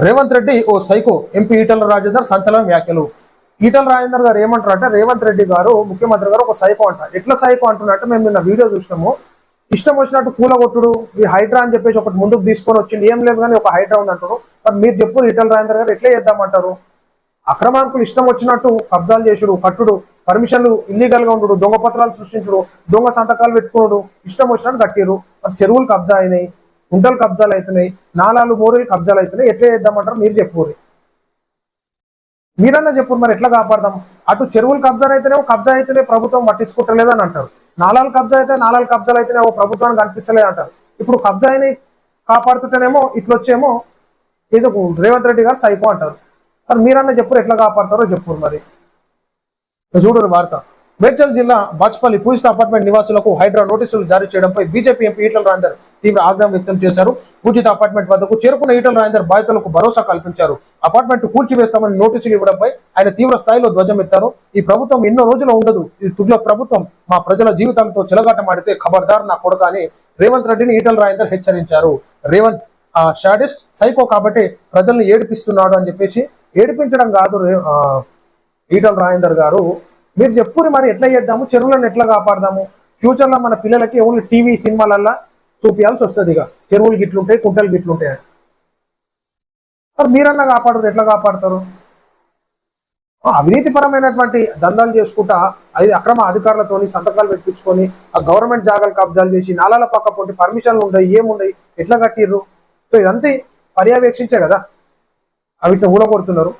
రేవంత్ రెడ్డి ఓ psycho, MP Etela Rajender సంచలన వ్యాఖ్యలు. ఈటల రాజేందర్ గారు ఏమంటారంటే, రేవంత్ రెడ్డి గారు ముఖ్యమంత్రి గారు ఒక సైకో అంటారు. ఎట్లా సైకో అంటున్నట్టు మేము నిన్న వీడియో చూసినాము. ఇష్టం వచ్చినట్టు కూలగొట్టుడు, ఈ హైడ్రా అని చెప్పేసి ఒకటి ముందుకు తీసుకొని వచ్చింది, ఏం లేదు కానీ ఒక హైడ్రా ఉంది అంటారు. మరి మీరు చెప్పు, ఈటల రాజేందర్ గారు ఎట్లా చేద్దామంటారు? అక్రమార్కులు ఇష్టం వచ్చినట్టు కబ్జాలు చేసుడు, కట్టుడు, పర్మిషన్లు ఇల్లీగల్ గా ఉండు, దొంగ పత్రాలు సృష్టించుడు, దొంగ సంతకాలు పెట్టుకున్నాడు, ఇష్టం వచ్చినట్టు కట్టిరు. మరి చెరువులు కబ్జా అయినాయి, గుంటలు కబ్జాలు అవుతున్నాయి, నాలాలు మోరీలు కబ్జాలు అవుతున్నాయి. ఎట్లా చేద్దామంటారు? మీరు చెప్పుకోరు, మీరన్నా చెప్పు. మరి ఎట్లా కాపాడదాం? అటు చెరువులు కబ్జాలు అయితేనే ప్రభుత్వం పట్టించుకుంటలేదని అంటారు, నాలాలు కబ్జాలు అయితేనే ప్రభుత్వానికి కనిపిస్తలేదు అంటారు. ఇప్పుడు కబ్జా అయినా కాపాడుతుంటేనేమో ఇట్లొచ్చేమో ఏదో రేవంత్ రెడ్డి గారు సైకో అంటారు. మరి మీరన్నా చెప్పు, ఎట్లా కాపాడతారో చెప్పు. మరి చూడరు వార్త. మేడ్చల్ జిల్లా బాచ్పల్లి పూజిత అపార్ట్మెంట్ నివాసులకు హైడ్రా నోటీసులు జారీ చేయడంపై బీజేపీ ఎంపీ ఈటల రాజేందర్ తీవ్ర ఆగ్రహం వ్యక్తం చేశారు. పూజిత అపార్ట్మెంట్ వద్దకు చేరుకున్న ఈటల రాజేందర్ బాధితులకు భరోసా కల్పించారు. అపార్ట్మెంట్ కూల్చివేస్తామని నోటీసులు ఇవ్వడంపై ఆయన తీవ్ర స్థాయిలో ధ్వజమెత్తారు. ఈ ప్రభుత్వం ఎన్నో రోజులు ఉండదు, ఈ తుగ్ల ప్రభుత్వం మా ప్రజల జీవితాలతో చెలగాటమాడితే ఖబర్దార్ నా కొడుక అని రేవంత్ రెడ్డిని ఈటల రాజేందర్ హెచ్చరించారు. రేవంత్ షాడిస్ట్ సైకో కాబట్టి ప్రజల్ని ఏడిపిస్తున్నాడు అని చెప్పేసి, ఏడిపించడం కాదు ఈటల రాజేందర్ గారు, మీరు చెప్పుని. మరి ఎట్లా చేద్దాము, చెరువులను ఎట్లా కాపాడదాము? ఫ్యూచర్ లో మన పిల్లలకి ఓన్లీ టీవీ సినిమాలల్లా చూపించాల్సి వస్తుంది. ఇక చెరువులు గిట్లుంటాయి, కుంటలు గిట్లుంటాయి. మరి మీరన్నా కాపాడరు, ఎట్లా కాపాడతారు? అవినీతిపరమైనటువంటి దందాలు చేసుకుంటా అక్రమ అధికారులతోని సంతకాలు పెట్టించుకొని ఆ గవర్నమెంట్ జాగాలు కబ్జాలు చేసి నాలాల పక్క పొంటి పర్మిషన్లు ఉండయి, ఏముండయి, ఎట్లా కట్టిర్రు? సో ఇదంతా పర్యవేక్షించే కదా అవిటిని ఊడగొడుతున్నారు.